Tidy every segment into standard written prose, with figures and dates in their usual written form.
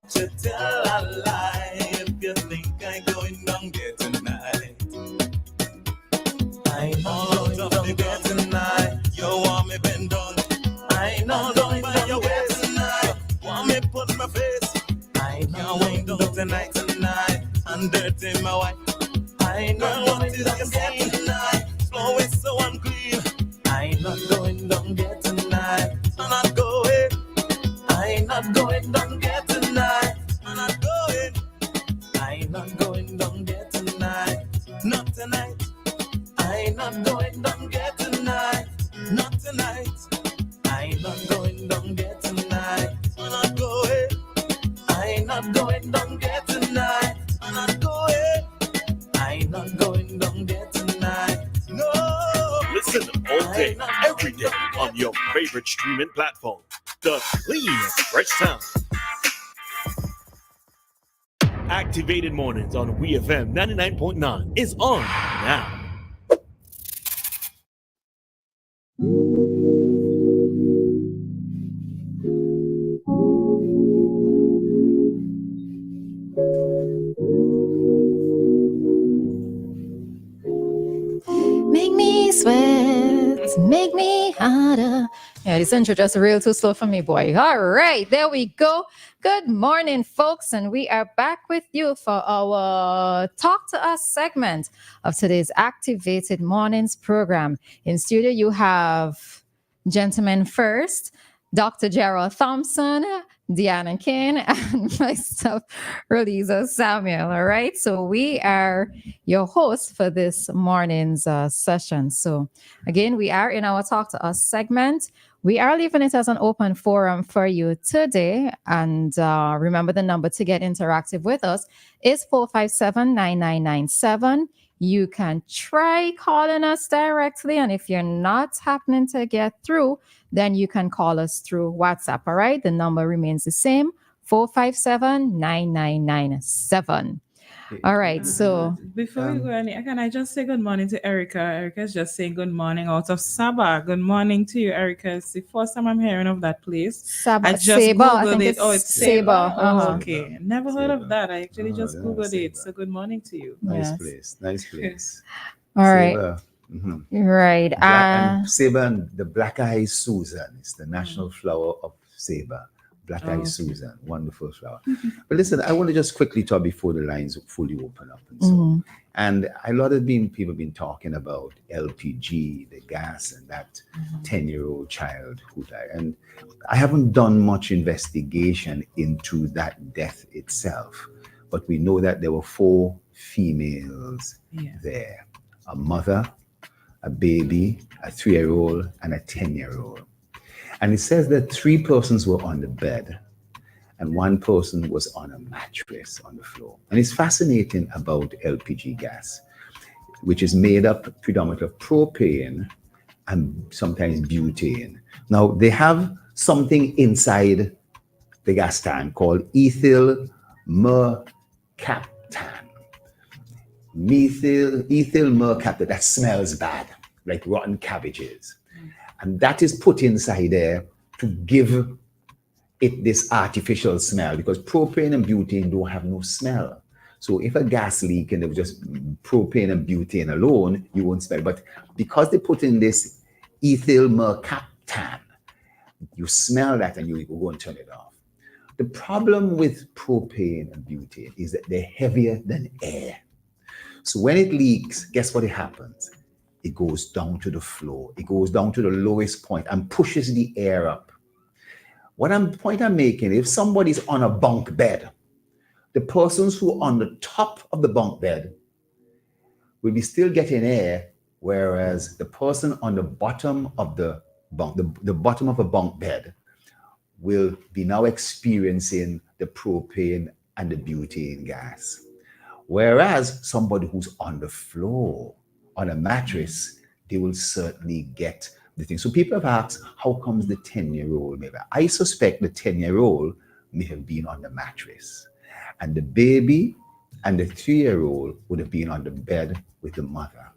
To tell a lie if you think I'm going down there tonight. I know out of the bed tonight. You want me bend down. I know down by your way tonight. Want me put my face. I know wind down tonight. And dirty my wife. I know what is your get tonight. Flow is so unclean. I not going down there tonight. I'm not going. I not going down there tonight. I'm not going. I not going down there tonight. Not tonight. I not going down there tonight. Not tonight. I not going down there tonight. I'm not going. I not going down there tonight. I'm not going. I not going down there tonight. No. Listen all day, every day on your favorite streaming platform. The clean, fresh sound. Activated Mornings on WEFM 99.9 is on now. Make me sweat, make me harder. Yeah, this intro just real too slow for me, boy. All right, there we go. Good morning, folks, and we are back with you for our Talk to Us segment of today's Activated Mornings program. In studio, you have Gentlemen First, Dr. Gerald Thompson, Dianna Cain, and myself, Roleza Samuel. All right, so we are your hosts for this morning's session. So again, we are in our Talk to Us segment. We are leaving it as an open forum for you today. And remember, the number to get interactive with us is 457-9997. You can try calling us directly. And if you're not happening to get through, then you can call us through WhatsApp. All right. The number remains the same, 457-9997. All right. So before we go any, can I just say good morning to Erica? Erica's just saying good morning out of Sabah. Good morning to you, Erica. It's the first time I'm hearing of that place. Sabah, I just Saba, Googled I think it. it's Oh, it's Saba. Sabah. Uh-huh. Oh, okay. Never heard of that. I actually just Googled it. Saba. So good morning to you. Nice Yes. place. Nice place. All right. Saba. Mhm. Right. And Saba and the black eyed Susan is the national flower of Saba. Black eyed Susan, wonderful flower. But listen, I want to just quickly talk before the lines fully open up and so. And a lot of people been talking about LPG, the gas, and that 10-year-old child who died. And I haven't done much investigation into that death itself, but we know that there were 4 females there: a mother, a baby, a 3-year-old, and a 10-year-old. And it says that 3 persons were on the bed and 1 person was on a mattress on the floor. And it's fascinating about LPG gas, which is made up predominantly of propane and sometimes butane. Now, they have something inside the gas tank called ethyl mercaptan. Ethyl mercaptan, that smells bad, like rotten cabbages. And that is put inside there to give it this artificial smell, because propane and butane don't have no smell. So if a gas leak and it was just propane and butane alone, you won't smell. But because they put in this ethyl mercaptan, you smell that and you go and turn it off. The problem with propane and butane is that they're heavier than air. So when it leaks, guess what happens? It goes down to the floor. It goes down to the lowest point and pushes the air up. Point I'm making, if somebody's on a bunk bed, the persons who are on the top of the bunk bed will be still getting air, whereas the person on the bottom of the bunk, the bottom of a bunk bed, will be now experiencing the propane and the butane gas. Whereas somebody who's on the floor, on a mattress, they will certainly get the thing. So people have asked, how comes the 10-year-old maybe? I suspect the 10-year-old may have been on the mattress, and the baby and the 3-year-old would have been on the bed with the mother.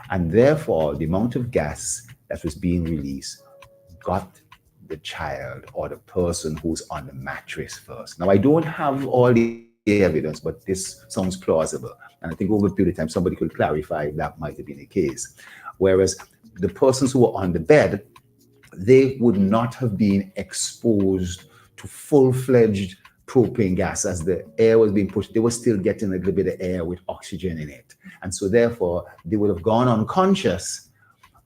And therefore, the amount of gas that was being released got the child or the person who's on the mattress first. Now, I don't have all the evidence, but this sounds plausible. And I think over a period of time, somebody could clarify that might have been the case. Whereas the persons who were on the bed, they would not have been exposed to full-fledged propane gas. As the air was being pushed, they were still getting a little bit of air with oxygen in it. And so therefore, they would have gone unconscious.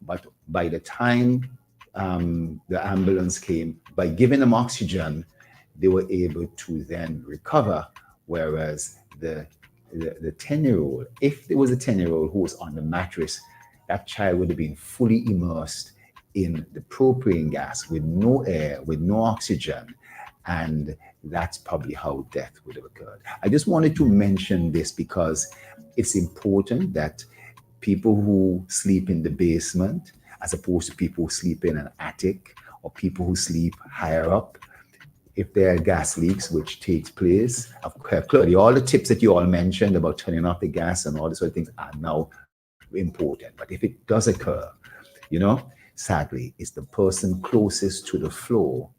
But by the time the ambulance came, by giving them oxygen, they were able to then recover. Whereas the 10-year-old, if there was a 10-year-old who was on the mattress, that child would have been fully immersed in the propane gas with no air, with no oxygen. And that's probably how death would have occurred. I just wanted to mention this because it's important that people who sleep in the basement, as opposed to people who sleep in an attic or people who sleep higher up, if there are gas leaks, which takes place, clearly all the tips that you all mentioned about turning off the gas and all these sort of things are now important. But if it does occur, sadly, it's the person closest to the floor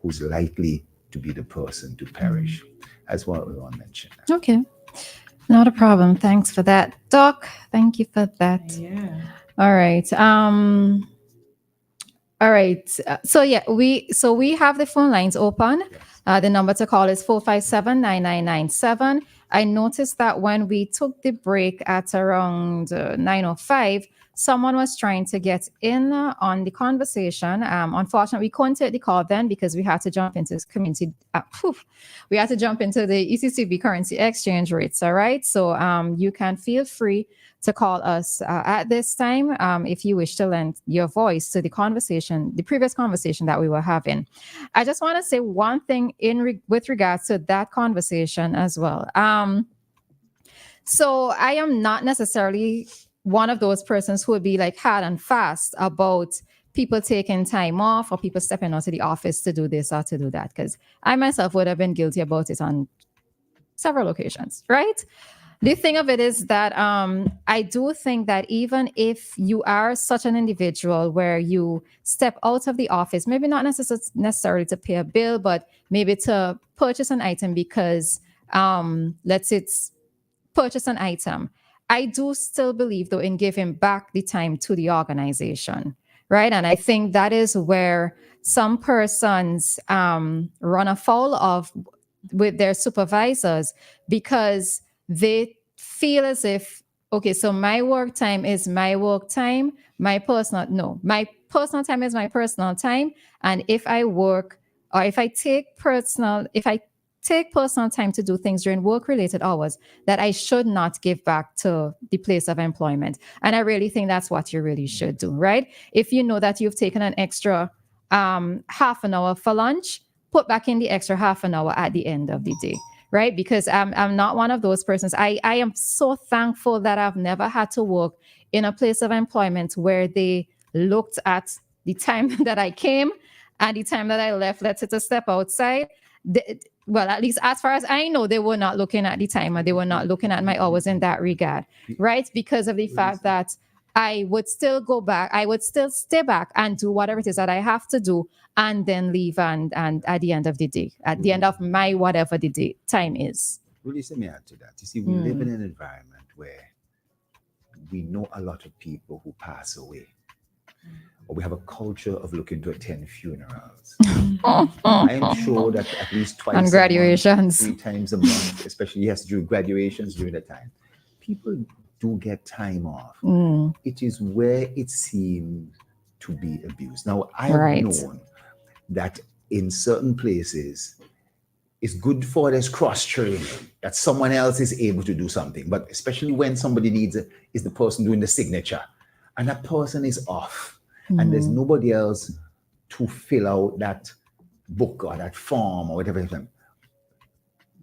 who's likely to be the person to perish. That's what we want to mention. Okay. Not a problem. Thanks for that, Doc. Thank you for that. Yeah. All right. All right. So we have the phone lines open. The number to call is 457-9997. I noticed that when we took the break at around 9:05, someone was trying to get in on the conversation. Unfortunately, we couldn't take the call then because we had to jump into community. We had to jump into the ECCB currency exchange rates. All right. So you can feel free to call us at this time if you wish to lend your voice to the conversation, the previous conversation that we were having. I just want to say one thing with regards to that conversation as well. So I am not necessarily one of those persons who would be like hard and fast about people taking time off or people stepping out to the office to do this or to do that, because I myself would have been guilty about it on several occasions, right? The thing of it is that I do think that even if you are such an individual where you step out of the office, maybe not necessarily to pay a bill, but maybe to purchase an item because let's say it's purchase an item, I do still believe, though, in giving back the time to the organization, right? And I think that is where some persons run afoul of with their supervisors because they feel as if, okay, so my work time is my work time, my personal time is my personal time. And if I work or if I take personal time to do things during work-related hours, that I should not give back to the place of employment. And I really think that's what you really should do, right? If you know that you've taken an extra half an hour for lunch, put back in the extra half an hour at the end of the day, right? Because I'm not one of those persons. I am so thankful that I've never had to work in a place of employment where they looked at the time that I came and the time that I left, let's say to step outside. Well, at least as far as I know, they were not looking at the timer. They were not looking at my hours in that regard, right? Because of the fact that I would still go back. I would still stay back and do whatever it is that I have to do and then leave and at the end of the day, at the end of my whatever the day time is. Really, let me add to that. You see, we live in an environment where we know a lot of people who pass away. Or we have a culture of looking to attend funerals. I am sure that at least twice on graduations, 3 times a month, especially during graduations, during that time, people do get time off. It is where it seems to be abused. Now, I have known that in certain places, it's good for this cross-training, that someone else is able to do something, but especially when somebody needs it, is the person doing the signature, and that person is off. And there's nobody else to fill out that book or that form or whatever.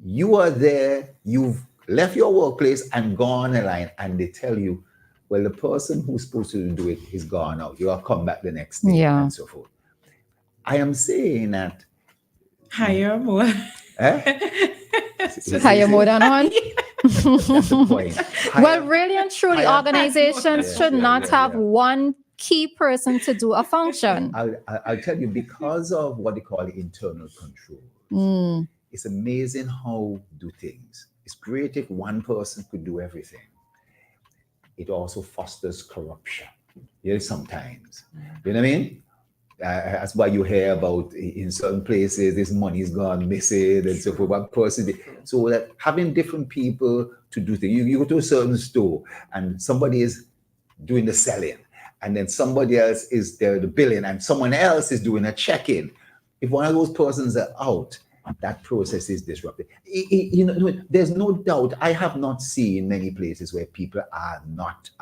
You are there, you've left your workplace and gone a line, and they tell you, well, the person who's supposed to do it is gone out. You will come back the next day and so forth. I am saying that hire more. Hire more than one. That's the point. Well, really and truly, organizations should not have one key person to do a function. I'll tell you, because of what they call internal control, it's amazing how do things. It's great if one person could do everything. It also fosters corruption. Sometimes. You know what I mean? That's why you hear about in certain places this money's gone missing and so forth. One person, so that having different people to do things. You go to a certain store and somebody is doing the selling, and then somebody else is there the billing, and someone else is doing a check-in. If one of those persons are out, that process is disrupted. There's no doubt. I have not seen many places where people are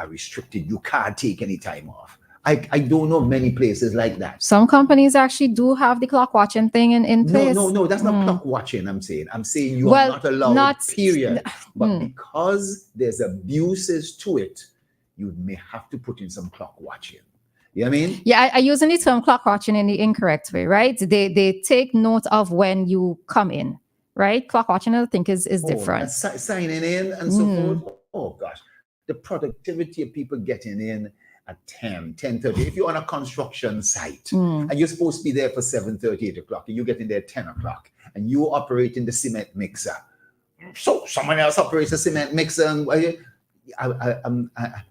restricted. You can't take any time off. I don't know many places like that. Some companies actually do have the clock watching thing in place. No, that's not clock watching. I'm saying you are not allowed, period. But because there's abuses to it, you may have to put in some clock watching. You know what I mean? Yeah, I using the term clock watching in the incorrect way, right? They take note of when you come in, right? Clock watching, I think, is different. Signing in and so forth. Oh, gosh. The productivity of people getting in at 10:30. If you're on a construction site and you're supposed to be there for 7:30, 8 o'clock, and you get in there at 10 o'clock, and you operating the cement mixer. So someone else operates the cement mixer, and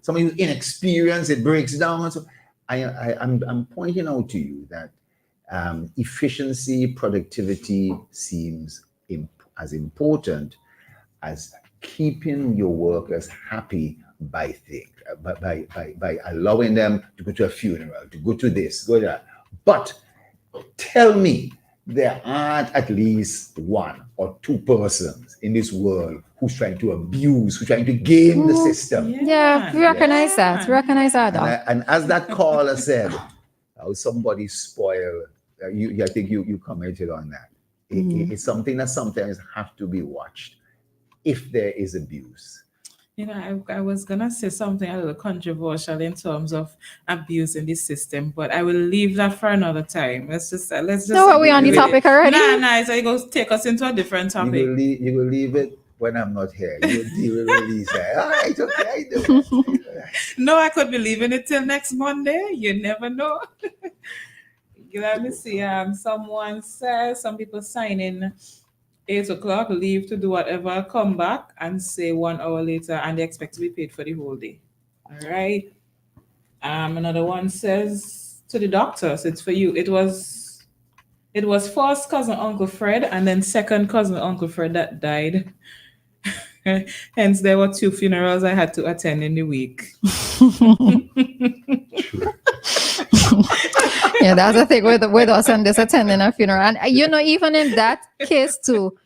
somebody who's inexperienced, it breaks down. And so I'm pointing out to you that efficiency, productivity seems as important as keeping your workers happy by allowing them to go to a funeral, to go to this, go to that. But tell me, there aren't at least one or two persons in this world who's trying to abuse, who's trying to game the system. Yeah, we recognize that. We recognize that. And as that caller said, how somebody spoil. I think you commented on that. It's something that sometimes have to be watched if there is abuse. I was gonna say something a little controversial in terms of abuse in the system, but I will leave that for another time. Let's just. No, are we on the topic already? Nah. So you go take us into a different topic. You will leave it when I'm not here. You will deal with Roleza. All right, okay, I do. No, I could be leaving it till next Monday. You never know. Let me see. Someone says some people sign in 8 o'clock, leave to do whatever, come back and say 1 hour later, and they expect to be paid for the whole day. All right. Another one says to the doctor, so it's for you. It was first cousin Uncle Fred and then second cousin Uncle Fred that died. Hence, there were 2 funerals I had to attend in the week. Yeah, that's the thing with us and this attending a funeral. And even in that case too,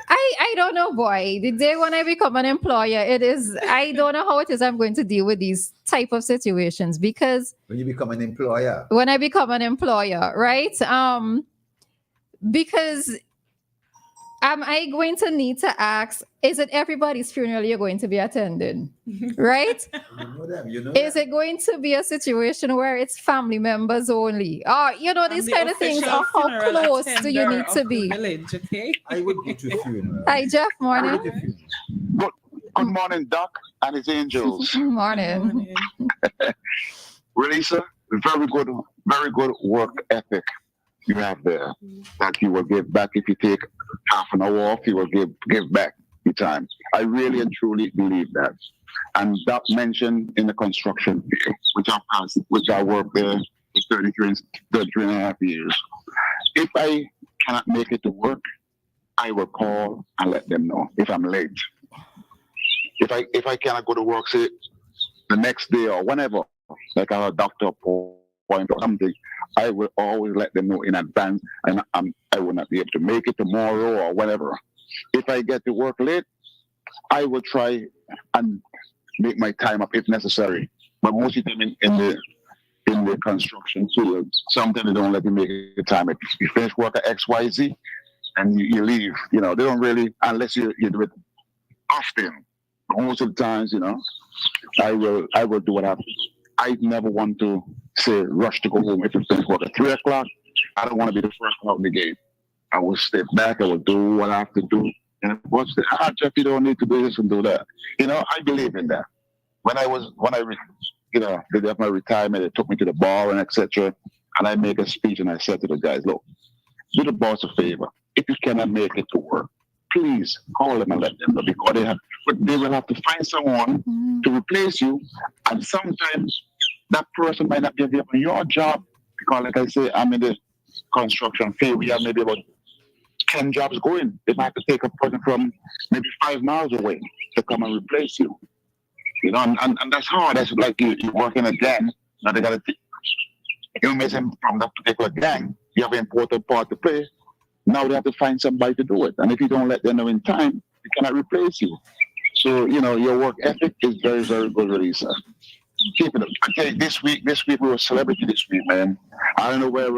I don't know, boy. The day when I become an employer, I don't know how it is I'm going to deal with these type of situations, because when you become an employer. When I become an employer, right? Because am I going to need to ask, is it everybody's funeral you're going to be attending? Right? You know is it going to be a situation where it's family members only? These kind of things. Or how close do you need to be? Village, okay? I would go to a funeral. Hi, Jeff. Morning. Good morning, Doc and his angels. Morning. Roleza, very good work ethic you have there, that you will give back. If you take half an hour off, you will give back your time. I really and truly believe that. And that mentioned in the construction field, which I worked there for 33 and a half years. If I cannot make it to work, I will call and let them know if I'm late. If I cannot go to work, say the next day or whenever, like I have a doctor appointment or something, I will always let them know in advance, and I will not be able to make it tomorrow or whatever. If I get to work late, I will try and make my time up if necessary. But most of the time in the construction field, sometimes they don't let you make the time. If you finish work at XYZ and you leave, they don't really, unless you do it often. Most of the times, I will do what I have to do. I never want to say rush to go home if it's finish work at 3 o'clock. I don't want to be the first one out the gate. I will step back. I will do what I have to do. And what's Jeff, you don't need to do this and do that. I believe in that. when they did my retirement, they took me to the bar and etc. And I made a speech and I said to the guys, look, do the boss a favor. If you cannot make it to work, please call them and let them know because they will have to find someone to replace you. And sometimes that person might not be available for your job because, like I say, I'm in the construction field. We have maybe about 10 jobs going. They might have to take a person from maybe 5 miles away to come and replace you. You know, and that's hard. That's like you're working a gang. Now they got to you miss him from that particular gang. You have an important part to play. Now they have to find somebody to do it. And if you don't let them know in time, they cannot replace you. So, you know, your work ethic is very, very good, Roleza. Keep it up. Okay, this week we were a celebrity this week, man. I don't know where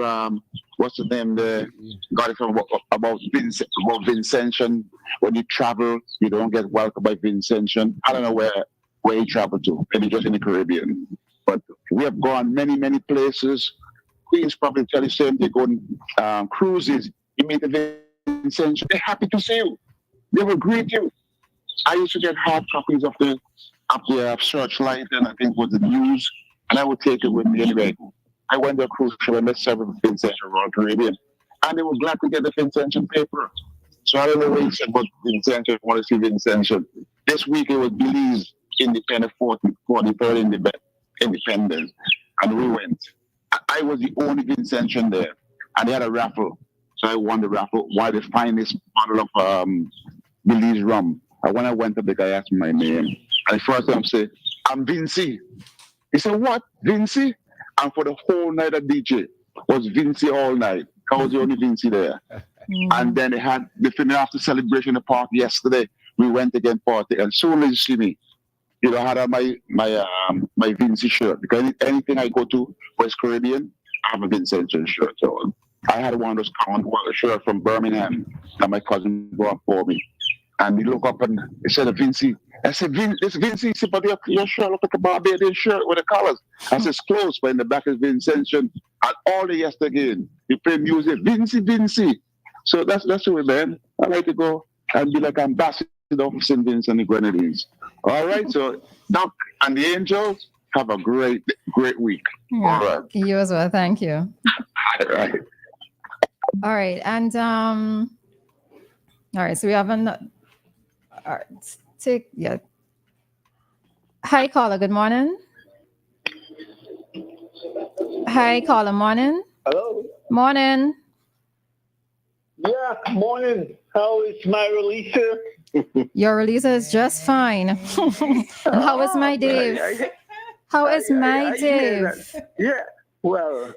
what's the name there? Got it from about Vincentian. When you travel, you don't get welcomed by Vincentian. I don't know where he traveled to. Maybe just in the Caribbean. But we have gone many places. Queens probably tell you the same. They go on cruises. You meet the Vincentian. They're happy to see you. They will greet you. I used to get hard copies of the Searchlight and I think it was the news, and I would take it with me anyway. I went to a cruise ship and met several Vincentian Royal Caribbean, and they were glad to get the Vincentian paper. So I don't know what he said about Vincentian, want to see Vincentian. This week it was Belize Independent 43rd Independence, and we went. I was the only Vincentian there, and they had a raffle. So I won the raffle while they find this bottle of Belize rum. And when I went up, the guy asked me my name. And the first time I said, I'm Vincy. He said, what? Vincy? And for the whole night of DJ was Vincy all night. I was the only Vincy there. And then they had the finish after celebration the party yesterday. We went again party. And soon as you see me, you know, I had on my Vincy shirt. Because anything I go to West Caribbean, I have a Vincentian shirt. So I had one of those common shirt from Birmingham that my cousin brought for me. And he looked up and he said, Vincy. I said, this Vincy. He said, but your shirt look like a Barbadian shirt with the colors. I said, it's close, but in the back is Vincentian. And all the yesterday again, he played music, Vincy. So that's the way, man. I like to go and be like ambassador of St. Vincent and the Grenadines. All right, so Doc and the Angels, have a great week. Yeah. All right. You as well. Thank you. All right. All right. And all right. So we have an Hi, caller. Good morning. Hi, caller. Morning. Hello. Morning. Yeah, morning. How is my Roleza? Your release is just fine. And how is my Dave? How is my Dave? Yeah, well,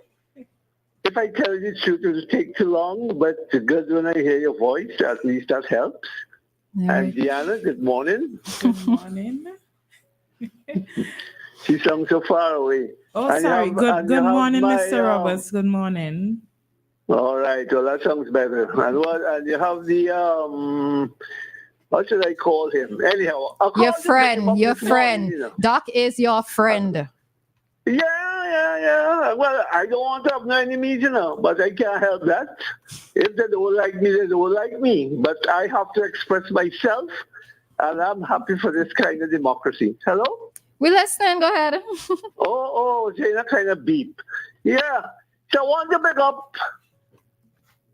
if I tell you the truth, it'll take too long, but it's good when I hear your voice. At least that helps. And Dianna, good morning. Good morning. She sounds so far away. Oh, And you sorry. have- Good and you have morning, my, Mr. Roberts. Good morning. All right, well, that sounds better. And you have the, what should I call him? Anyhow, I'll call Your him, pick him up friend. Your this morning, friend. you know. Doc is your friend. Yeah. Well, I don't want to have no enemies, you know, but I can't help that. If they don't like me, they don't like me. But I have to express myself, and I'm happy for this kind of democracy. Hello? We listening. Go ahead. Saying a kind of beep. Yeah. So I want to pick up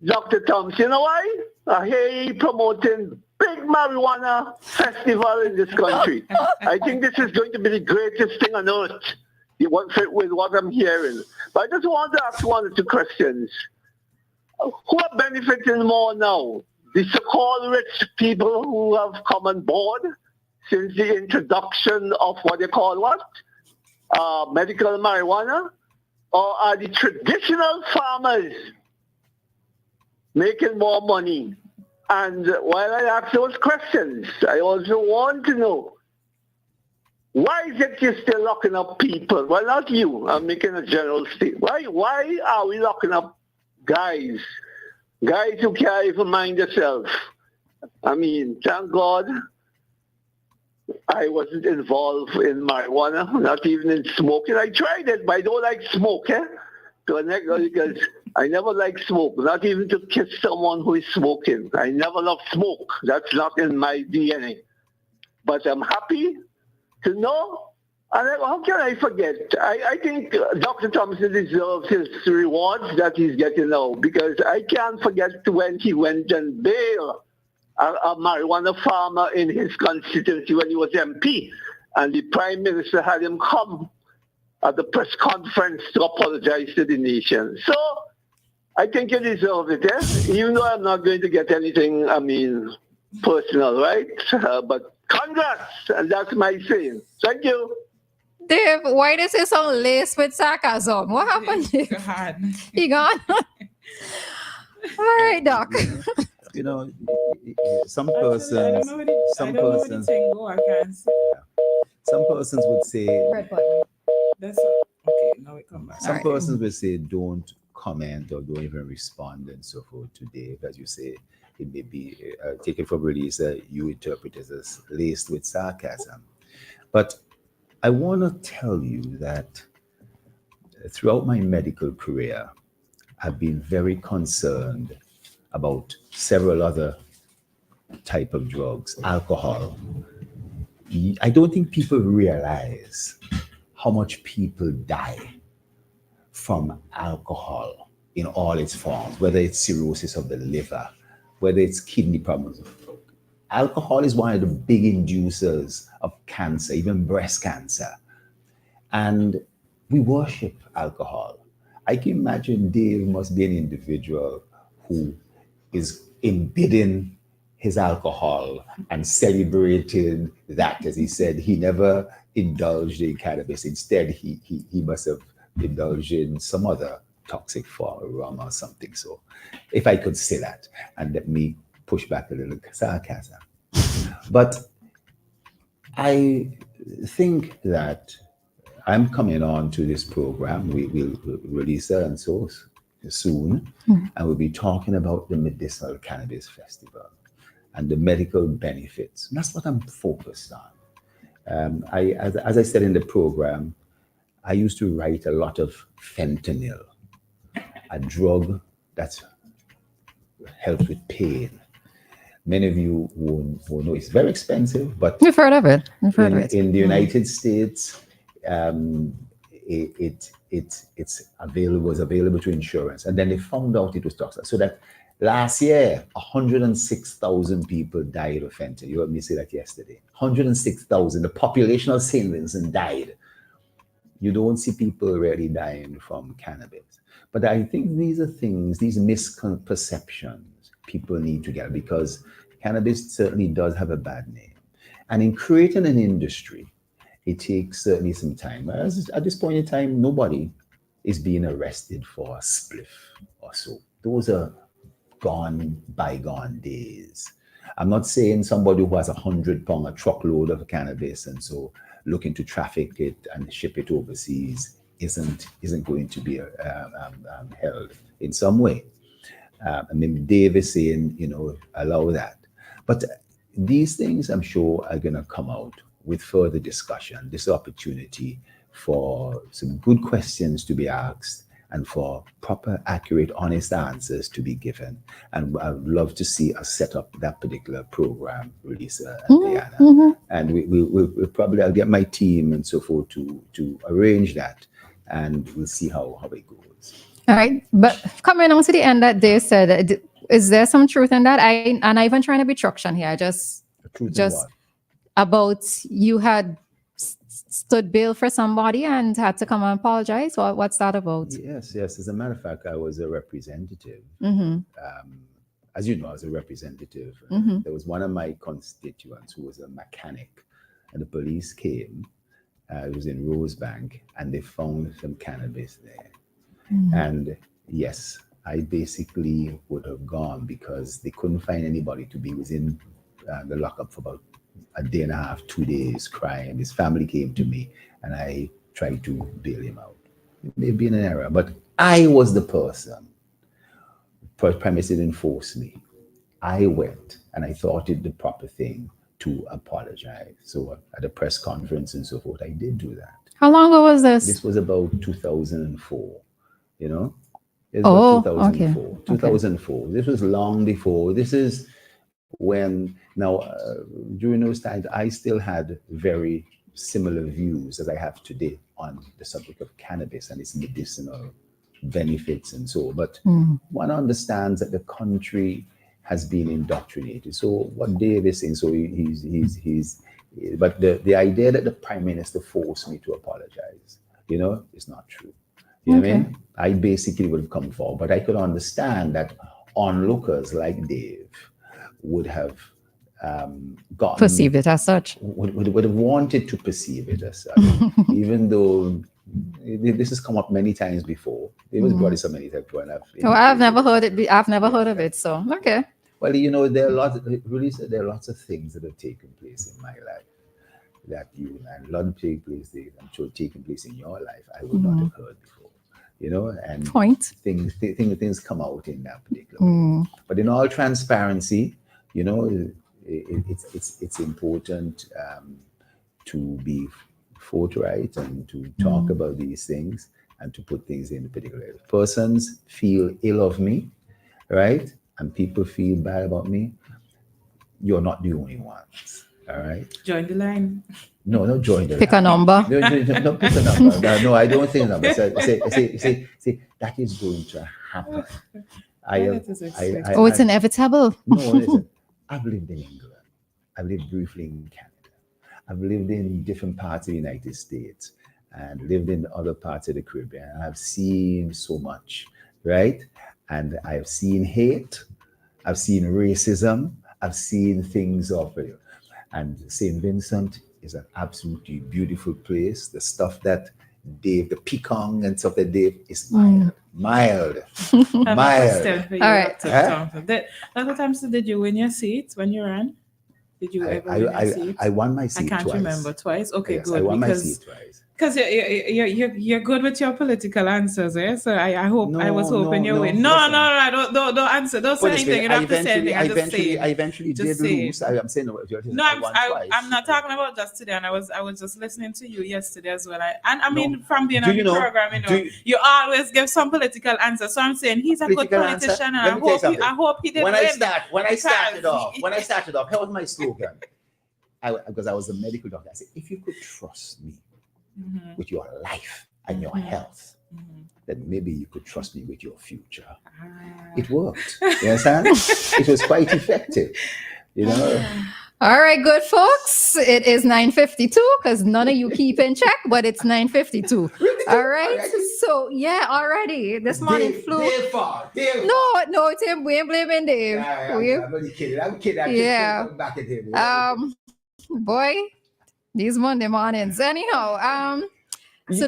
Dr. Thompson. You know why? I hear he promoting big marijuana festival in this country. I think this is going to be the greatest thing on earth. With what I'm hearing. But I just want to ask one or two questions. Who are benefiting more now? The so-called rich people who have come on board since the introduction of what they call medical marijuana? Or are the traditional farmers making more money? And while I ask those questions, I also want to know, why is it you're still locking up people? Well, not you. I'm making a general statement. Why are we locking up guys? Guys who can't even mind themselves. I mean, thank God I wasn't involved in marijuana, not even in smoking. I tried it, but I don't like smoke, because I never like smoke, not even to kiss someone who is smoking. I never love smoke. That's not in my DNA. But I'm happy to know how can I forget? I think Dr. Thompson deserves his rewards that he's getting now, because I can't forget when he went and bailed a marijuana farmer in his constituency when he was MP, and the Prime Minister had him come at the press conference to apologize to the nation. So I think you deserve it, eh? Even though I'm not going to get anything, personal, right? But congrats, and that's my saying. Thank you. Dave, why does it sound laced with sarcasm? What happened, Dave? God. He gone? All right, Doc. You know, some Actually, I don't persons, know where the, some I don't know where the persons, thing go. I can't see. some persons would say, Red button. That's okay. Now we come back. some Alright. persons would say, don't comment or don't even respond and so forth today. As you say, it may be taken from release, you interpret it as laced with sarcasm. But I want to tell you that throughout my medical career, I've been very concerned about several other type of drugs, alcohol. I don't think people realize how much people die from alcohol in all its forms, whether it's cirrhosis of the liver, whether it's kidney problems. Alcohol is one of the big inducers of cancer, even breast cancer. And we worship alcohol. I can imagine Dave must be an individual who is embidding his alcohol and celebrating that. As he said, he never indulged in cannabis. Instead, he must have indulged in some other toxic form of rum or something. So if I could say that, and let me push back a little sarcasm. But I think that I'm coming on to this program. We will release it and so soon, and we'll be talking about the Medicinal Cannabis Festival and the medical benefits. And that's what I'm focused on. As I said in the program, I used to write a lot of fentanyl, a drug that helps with pain. Many of you won't know it's very expensive, but We've heard of it. We've heard of it. in the United States, it's available to insurance, and then they found out it was toxic. So that last year, 106,000 people died of fentanyl. You heard me say that yesterday. 106,000. The population of St. Vincent died. You don't see people really dying from cannabis. But I think these are things, these misconceptions people need to get, because cannabis certainly does have a bad name. And in creating an industry, it takes certainly some time. At this point in time, nobody is being arrested for a spliff or so. Those are bygone days. I'm not saying somebody who has 100 pounds, a truckload of cannabis, and so looking to traffic it and ship it overseas isn't going to be held in some way. I mean, Dave is saying, allow that. But these things, I'm sure, are going to come out with further discussion, this opportunity for some good questions to be asked and for proper, accurate, honest answers to be given. And I would love to see us set up that particular program, Roleza and Dianna. And we'll probably, I'll get my team and so forth to arrange that, and we'll see how it goes. All right. But coming on to the end that they said, is there some truth in that? I'm not even trying to be truction here. Just about you had stood bail for somebody and had to come and apologize. What's that about? Yes. As a matter of fact, I was a representative. As you know, I was a representative. There was one of my constituents who was a mechanic, and the police came. It was in Rosebank, and they found some cannabis there. And yes, I basically would have gone because they couldn't find anybody to be within the lockup for about a day and a half, 2 days, crying. His family came to me, and I tried to bail him out. It may have been an error, but I was the person. Premise didn't force me. I went, and I thought it the proper thing to apologize. So at a press conference and so forth, I did do that. How long ago was this? This was about 2004. It was Oh, 2004. okay. 2004. This was long before. This is when, now, during those times, I still had very similar views as I have today on the subject of cannabis and its medicinal benefits and so. But one understands that the country has been indoctrinated. So what Dave is saying, so he's but the idea that the Prime Minister forced me to apologize, is not true. You know what I mean? I basically would have come forward, but I could understand that onlookers like Dave would have gotten Perceived it as such. would have wanted to perceive it as such, even though this has come up many times before. It was brought up so many times before. I've never heard it. I've never heard of it. So okay. Well, there are lots of things that have taken place in my life that and a lot of I'm sure taking place in your life I would not have heard before. And Point. Things come out in that particular way. But in all transparency, it's important to be forthright and to talk about these things and to put things in particular. If persons feel ill of me, right, and people feel bad about me, you're not the only ones. All right. Join the line. No, don't join the Pick line. a number. No, pick a number. No, I don't think a number. Say, that is going to happen. It's inevitable. No, listen. I've lived in England. I've lived briefly in Canada. I've lived in different parts of the United States and lived in other parts of the Caribbean. I've seen so much, right? And I've seen hate. I've seen racism. I've seen things of it. And St. Vincent is an absolutely beautiful place. The stuff that Dave, the pecan and stuff that Dave is mild. All right. Dr. Thompson, did you win your seat when you ran? Did you ever win your seat? I won my seat twice. I can't remember twice. Okay, yes, good. I won my seat twice. Because you're good with your political answers, eh? So I was hoping you win. No, don't answer. Don't say anything. You don't have to say anything. I eventually did lose. I'm saying I'm not talking about just today. And I was just listening to you yesterday as well. From being on the program, you always give some political answers. So I'm saying he's a good politician, and I hope he did when win. When I started off, how was my slogan? Because I was a medical doctor. I said, if you could trust me with your life and your health, then maybe you could trust me with your future. It worked. You understand? It was quite effective. All right, good folks. It is 9:52 because none of you keep in check, but it's 9:52. All right. So yeah, already this morning flew. No, Tim, we ain't blaming Dave. I'm only kidding. I'm kidding. Yeah. Back at him. Boy, these Monday mornings. Anyhow, so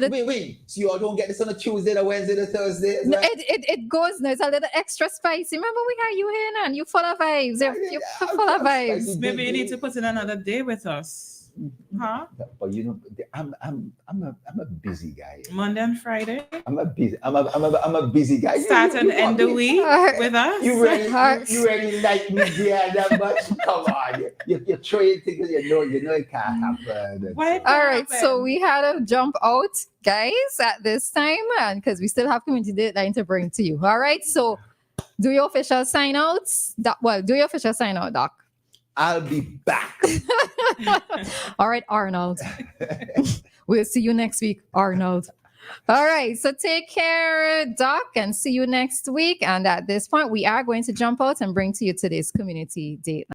you all don't get this on a Tuesday, or Wednesday, or Thursday? No, it goes. No, it's a little extra spicy. Remember we had you here, and you full of vibes. You're full of vibes. Maybe you need to put in another day with us. Huh? But I'm a busy guy. Monday and Friday. I'm a busy guy. Start and end the week with us. You really like me, Dianna, but come on. You're trying things you know it can't happen. All right, so we had to jump out, guys, at this time, and because we still have community deadline to bring to you. All right, so do your official sign outs. Do your official sign out, Doc. I'll be back. All right, Arnold. We'll see you next week, Arnold. All right, so take care, Doc, and see you next week. And at this point, we are going to jump out and bring to you today's community date.